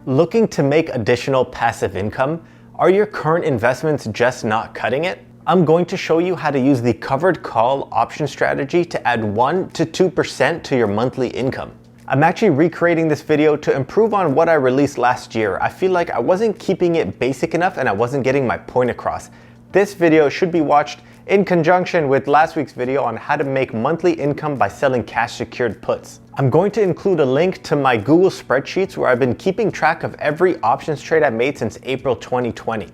Looking to make additional passive income? Are your current investments just not cutting it? I'm going to show you how to use the covered call option strategy to add 1 to 2% to your monthly income. I'm actually recreating this video to improve on what I released last year. I feel like I wasn't keeping it basic enough and I wasn't getting my point across. This video should be watched in conjunction with last week's video on how to make monthly income by selling cash secured puts. I'm going to include a link to my Google spreadsheets where I've been keeping track of every options trade I've made since April 2020.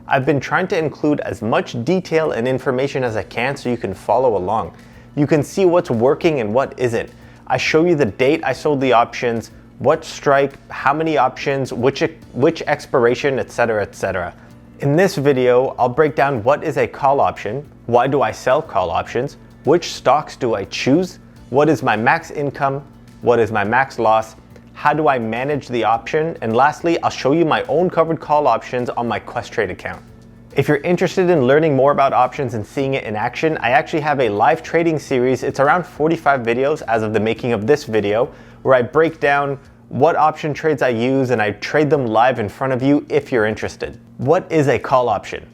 I've been trying to include as much detail and information as I can so you can follow along. You can see what's working and what isn't. I show you the date I sold the options, what strike, how many options, which expiration, etc., etc. In this video, I'll break down what is a call option, why do I sell call options, which stocks do I choose, what is my max income, what is my max loss, how do I manage the option, and lastly, I'll show you my own covered call options on my Questrade account. If you're interested in learning more about options and seeing it in action, I actually have a live trading series. It's around 45 videos as of the making of this video, where I break down what option trades I use and I trade them live in front of you if you're interested. What is a call option?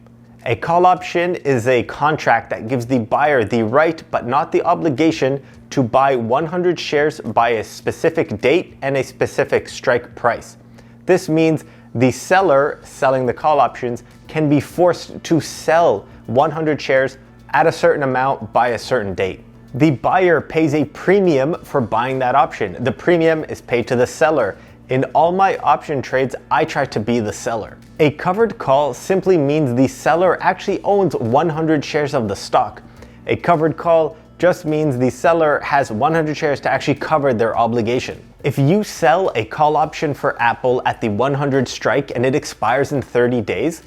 A call option is a contract that gives the buyer the right but not the obligation to buy 100 shares by a specific date and a specific strike price. This means the seller selling the call options can be forced to sell 100 shares at a certain amount by a certain date. The buyer pays a premium for buying that option. The premium is paid to the seller. In all my option trades, I try to be the seller. A covered call simply means the seller actually owns 100 shares of the stock. A covered call just means the seller has 100 shares to actually cover their obligation. If you sell a call option for Apple at the 100 strike and it expires in 30 days,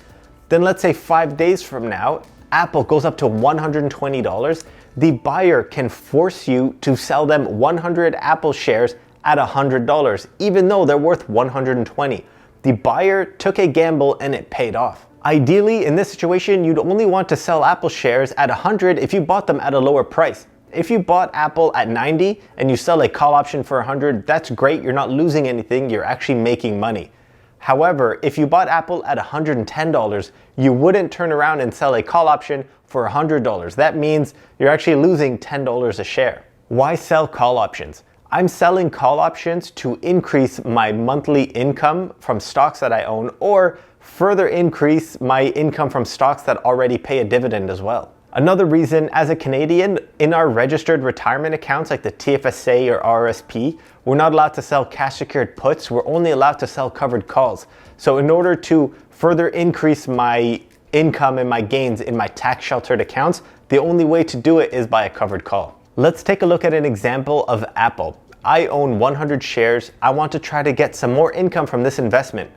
then let's say 5 days from now, Apple goes up to $120, the buyer can force you to sell them 100 Apple shares at $100, even though they're worth $120. The buyer took a gamble and it paid off. Ideally, in this situation, you'd only want to sell Apple shares at 100 if you bought them at a lower price. If you bought Apple at 90 and you sell a call option for 100, that's great. You're not losing anything. You're actually making money. However, if you bought Apple at $110, you wouldn't turn around and sell a call option for $100. That means you're actually losing $10 a share. Why sell call options? I'm selling call options to increase my monthly income from stocks that I own or further increase my income from stocks that already pay a dividend as well. Another reason, as a Canadian, in our registered retirement accounts like the TFSA or RRSP, we're not allowed to sell cash secured puts, we're only allowed to sell covered calls. So in order to further increase my income and my gains in my tax sheltered accounts, the only way to do it is by a covered call. Let's take a look at an example of Apple. I own 100 shares. I want to try to get some more income from this investment.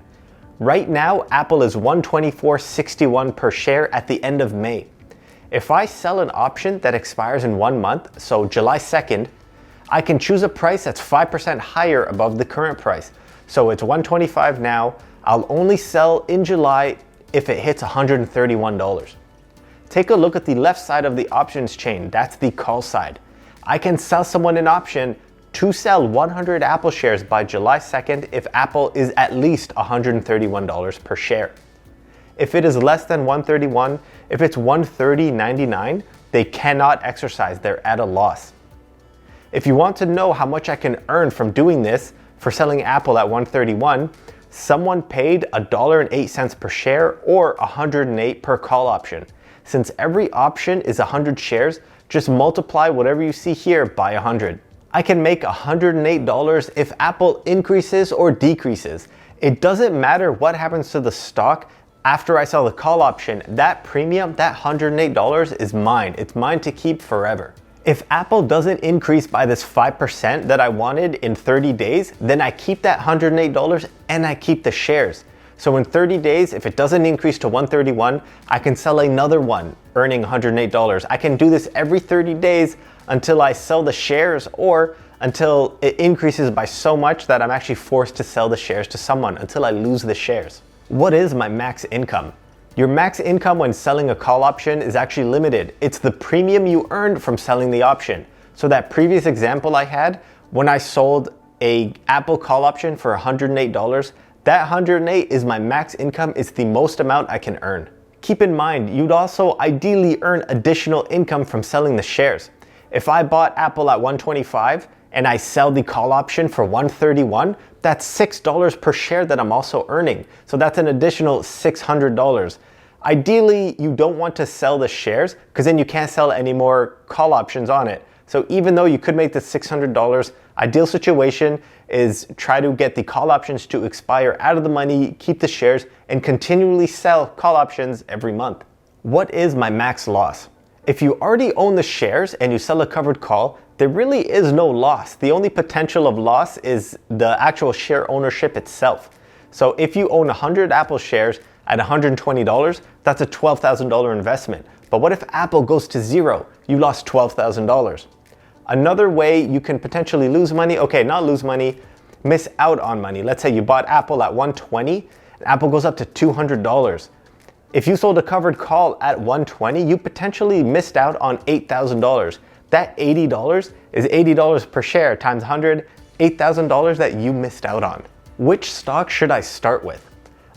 Right now, Apple is $124.61 per share at the end of May. If I sell an option that expires in 1 month, so July 2nd, I can choose a price that's 5% higher above the current price. So it's $125 now. I'll only sell in July if it hits $131. Take a look at the left side of the options chain. That's the call side. I can sell someone an option to sell 100 Apple shares by July 2nd if Apple is at least $131 per share. If it is less than $131, if it's $130.99, they cannot exercise, they're at a loss. If you want to know how much I can earn from doing this for selling Apple at $131, someone paid $1.08 per share or $108 per call option. Since every option is 100 shares, just multiply whatever you see here by 100. I can make $108 if Apple increases or decreases. It doesn't matter what happens to the stock after I sell the call option. That premium, that $108 is mine. It's mine to keep forever. If Apple doesn't increase by this 5% that I wanted in 30 days, then I keep that $108 and I keep the shares. So in 30 days, if it doesn't increase to $131, I can sell another one, earning $108. I can do this every 30 days until I sell the shares or until it increases by so much that I'm actually forced to sell the shares to someone until I lose the shares. What is my max income? Your max income when selling a call option is actually limited. It's the premium you earned from selling the option. So that previous example I had, when I sold a Apple call option for $108, That 108 is my max income. It's the most amount I can earn. Keep in mind, you'd also ideally earn additional income from selling the shares. If I bought Apple at 125 and I sell the call option for 131, that's $6 per share that I'm also earning. So that's an additional $600. Ideally, you don't want to sell the shares because then you can't sell any more call options on it. So even though you could make the $600, ideal situation is try to get the call options to expire out of the money, keep the shares, and continually sell call options every month. What is my max loss? If you already own the shares and you sell a covered call, there really is no loss. The only potential of loss is the actual share ownership itself. So if you own 100 Apple shares at $120, that's a $12,000 investment. But what if Apple goes to zero? You lost $12,000. Another way you can potentially lose money, okay, not lose money, miss out on money. Let's say you bought Apple at 120, and Apple goes up to $200. If you sold a covered call at 120, you potentially missed out on $8,000. That $80 is $80 per share times 100, $8,000 that you missed out on. Which stock should I start with?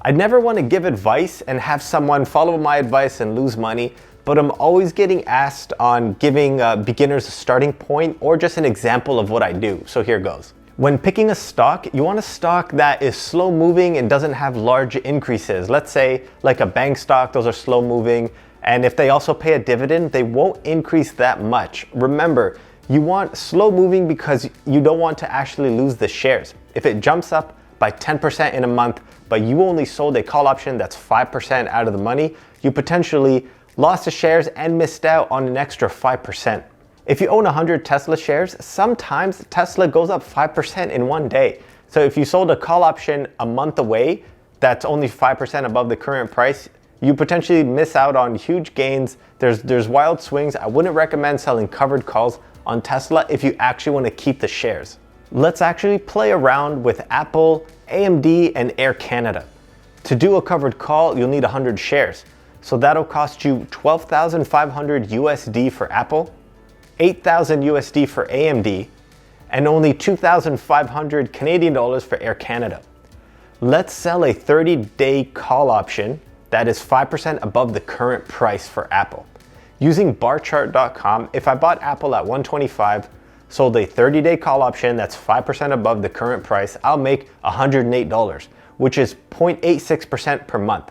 I never want to give advice and have someone follow my advice and lose money, but I'm always getting asked on giving beginners a starting point or just an example of what I do. So here goes. When picking a stock, you want a stock that is slow moving and doesn't have large increases. Let's say like a bank stock, those are slow moving. And if they also pay a dividend, they won't increase that much. Remember, you want slow moving because you don't want to actually lose the shares. If it jumps up by 10% in a month, but you only sold a call option that's 5% out of the money, you potentially lost the shares and missed out on an extra 5%. If you own 100 Tesla shares, sometimes Tesla goes up 5% in one day. So if you sold a call option a month away, that's only 5% above the current price, you potentially miss out on huge gains. There's wild swings. I wouldn't recommend selling covered calls on Tesla if you actually want to keep the shares. Let's actually play around with Apple, AMD, and Air Canada. To do a covered call, you'll need 100 shares. So that'll cost you 12,500 USD for Apple, 8,000 USD for AMD, and only 2,500 Canadian dollars for Air Canada. Let's sell a 30-day call option that is 5% above the current price for Apple. Using barchart.com, if I bought Apple at 125, sold a 30-day call option that's 5% above the current price, I'll make $108, which is 0.86% per month.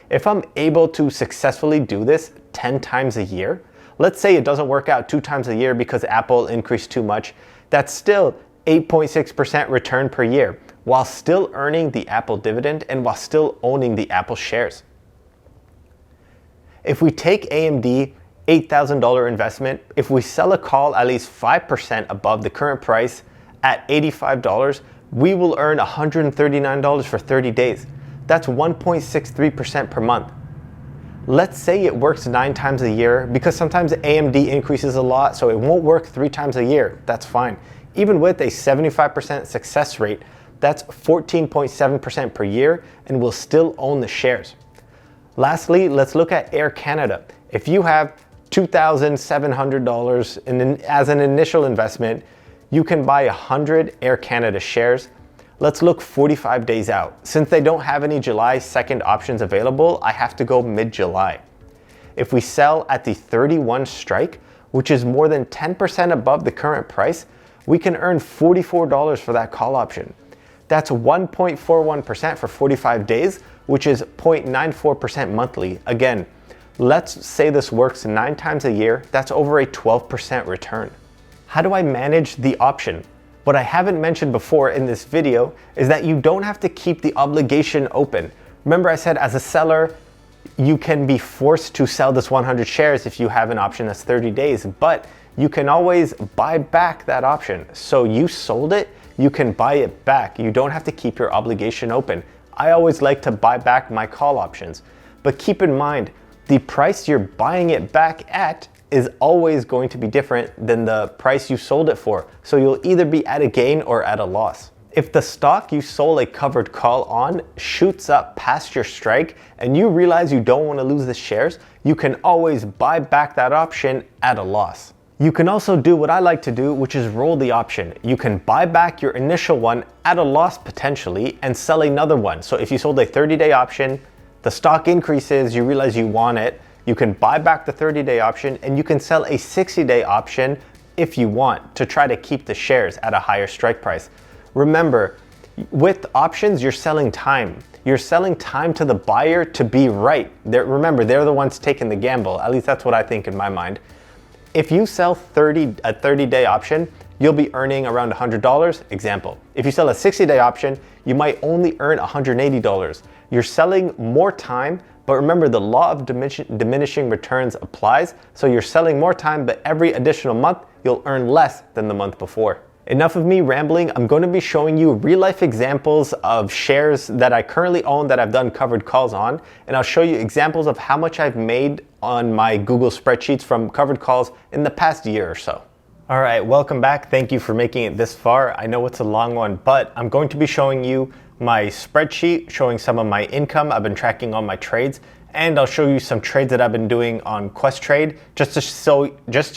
If I'm able to successfully do this 10 times a year, let's say it doesn't work out 2 times a year because Apple increased too much, that's still 8.6% return per year, while still earning the Apple dividend and while still owning the Apple shares. If we take AMD, $8,000 investment, if we sell a call at least 5% above the current price at $85, we will earn $139 for 30 days. That's 1.63% per month. Let's say it works 9 times a year, because sometimes AMD increases a lot, so it won't work 3 times a year. That's fine. Even with a 75% success rate, that's 14.7% per year, and we'll still own the shares. Lastly, let's look at Air Canada. If you have $2,700 as an initial investment, you can buy 100 Air Canada shares. Let's look 45 days out. Since they don't have any July 2nd options available, I have to go mid-July. If we sell at the 31 strike, which is more than 10% above the current price, we can earn $44 for that call option. That's 1.41% for 45 days, which is 0.94% monthly. Again, let's say this works 9 times a year, that's over a 12% return. How do I manage the option? What I haven't mentioned before in this video is that you don't have to keep the obligation open. Remember I said as a seller, you can be forced to sell this 100 shares if you have an option that's 30 days, but you can always buy back that option. So you sold it, you can buy it back. You don't have to keep your obligation open. I always like to buy back my call options, but keep in mind, the price you're buying it back at is always going to be different than the price you sold it for. So you'll either be at a gain or at a loss. If the stock you sold a covered call on shoots up past your strike and you realize you don't want to lose the shares, you can always buy back that option at a loss. You can also do what I like to do, which is roll the option. You can buy back your initial one at a loss potentially and sell another one. So if you sold a 30-day option, the stock increases, you realize you want it, you can buy back the 30-day option and you can sell a 60-day option if you want to try to keep the shares at a higher strike price. Remember, with options, you're selling time. You're selling time to the buyer to be right. Remember, they're the ones taking the gamble. At least that's what I think in my mind. If you sell a 30-day option, you'll be earning around $100. Example, if you sell a 60-day option, you might only earn $180. You're selling more time, but remember the law of diminishing returns applies. So you're selling more time, but every additional month, you'll earn less than the month before. Enough of me rambling. I'm going to be showing you real life examples of shares that I currently own that I've done covered calls on. And I'll show you examples of how much I've made on my Google spreadsheets from covered calls in the past year or so. All right, welcome back. Thank you for making it this far. I know it's a long one, but I'm going to be showing you my spreadsheet, showing some of my income. I've been tracking all my trades, and I'll show you some trades that I've been doing on Questrade just to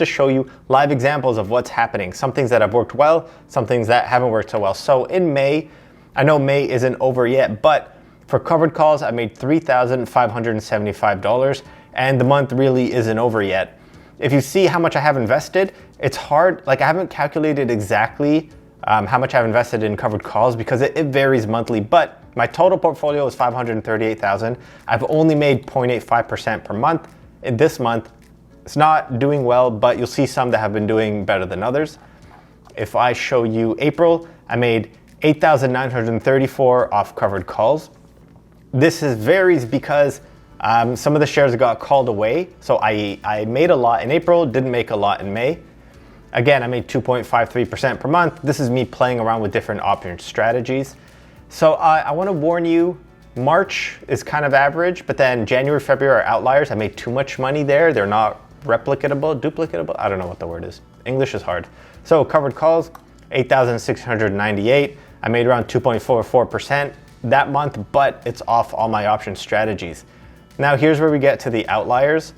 show you live examples of what's happening. Some things that have worked well, some things that haven't worked so well. So in May, I know May isn't over yet, but for covered calls, I made $3,575, and the month really isn't over yet. If you see how much I have invested, it's hard, like I haven't calculated exactly how much I've invested in covered calls because it varies monthly, but my total portfolio is $538,000. I've only made 0.85% per month. In this month, it's not doing well, but you'll see some that have been doing better than others. If I show you April, I made $8,934 off covered calls. This varies because some of the shares got called away. So I made a lot in April, didn't make a lot in May. Again, I made 2.53% per month. This is me playing around with different option strategies. So I want to warn you, March is kind of average, but then January, February are outliers. I made too much money there. They're not duplicatable. I don't know what the word is. English is hard. So covered calls, 8,698. I made around 2.44% that month, but it's off all my option strategies. Now here's where we get to the outliers.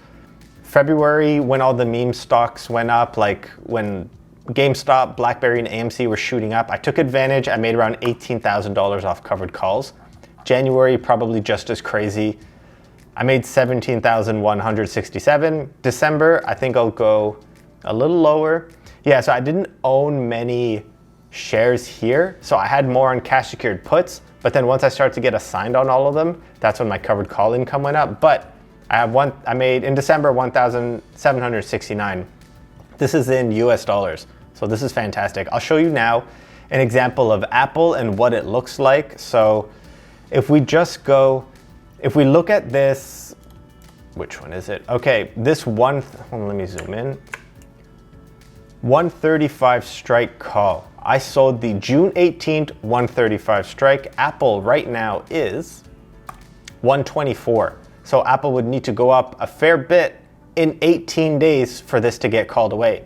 February, when all the meme stocks went up, like when GameStop, BlackBerry, and AMC were shooting up, I took advantage. I made around $18,000 off covered calls. January, probably just as crazy. I made $17,167. December, I think I'll go a little lower. Yeah, so I didn't own many shares here. So I had more on cash secured puts, but then once I started to get assigned on all of them, that's when my covered call income went up. But I made in December 1,769. This is in US dollars. So this is fantastic. I'll show you now an example of Apple and what it looks like. So if we look at this, which one is it? Okay, this one, let me zoom in. 135 strike call. I sold the June 18th 135 strike. Apple right now is 124. So Apple would need to go up a fair bit in 18 days for this to get called away.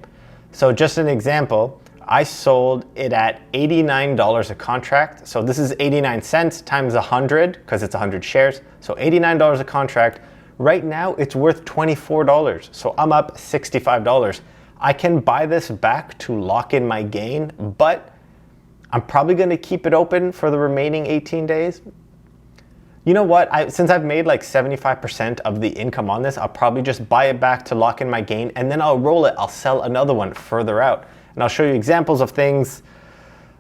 So just an example, I sold it at $89 a contract. So this is 89 cents times 100 because it's 100 shares. So $89 a contract. Right now it's worth $24. So I'm up $65. I can buy this back to lock in my gain, but I'm probably going to keep it open for the remaining 18 days. You know what? Since I've made like 75% of the income on this, I'll probably just buy it back to lock in my gain, and then I'll roll it. I'll sell another one further out. And I'll show you examples of things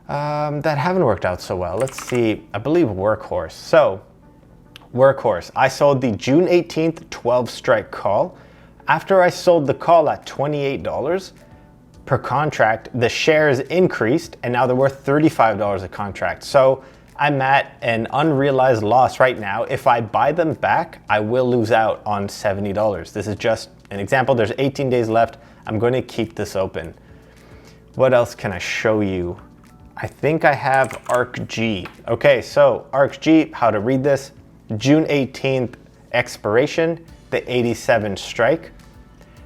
that haven't worked out so well. Let's see. I believe Workhorse. So Workhorse, I sold the June 18th 12 strike call. After I sold the call at $28 per contract, the shares increased and now they're worth $35 a contract. So I'm at an unrealized loss right now. If I buy them back, I will lose out on $70. This is just an example. There's 18 days left. I'm going to keep this open. What else can I show you? I think I have ARKG. Okay, so ARKG, how to read this. June 18th expiration, the 87 strike.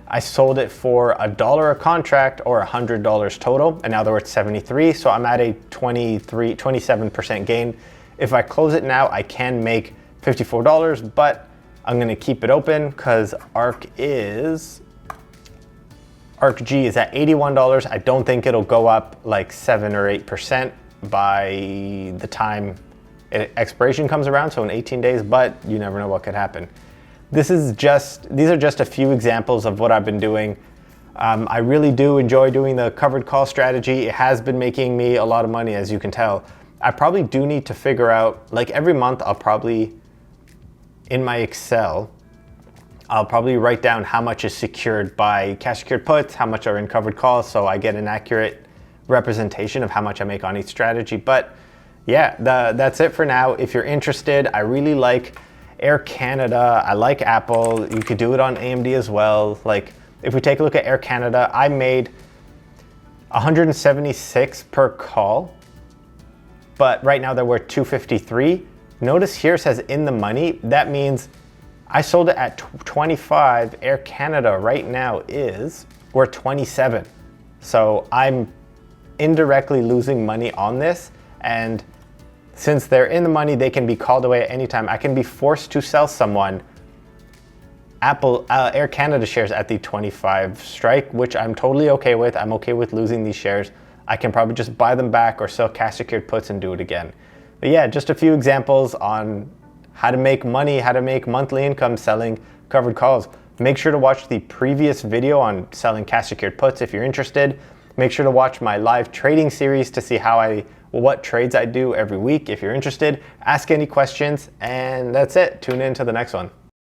I sold it for $1 a contract or $100 total, and now they're worth 73. So I'm at a 27% gain. If I close it now, I can make $54, but I'm gonna keep it open because ARK ARKG is at $81. I don't think it'll go up like 7 or 8% by the time expiration comes around, so in 18 days, but you never know what could happen. These are just a few examples of what I've been doing. I really do enjoy doing the covered call strategy. It has been making me a lot of money, as you can tell. I probably do need to figure out, like every month I'll probably, in my Excel, I'll probably write down how much is secured by cash secured puts, how much are in covered calls, so I get an accurate representation of how much I make on each strategy. But yeah, that's it for now. If you're interested, I really like Air Canada, I like Apple. You could do it on AMD as well. Like if we take a look at Air Canada, I made 176 per call, but right now they're worth 253. Notice here it says in the money. That means I sold it at 25. Air Canada right now is worth 27. So I'm indirectly losing money on this, and since they're in the money, they can be called away at any time. I can be forced to sell someone Air Canada shares at the 25 strike, which I'm totally okay with. I'm okay with losing these shares. I can probably just buy them back or sell cash secured puts and do it again. But yeah, just a few examples on how to make money, how to make monthly income selling covered calls. Make sure to watch the previous video on selling cash secured puts if you're interested. Make sure to watch my live trading series to see what trades I do every week if you're interested. Ask any questions, and that's it. Tune in to the next one.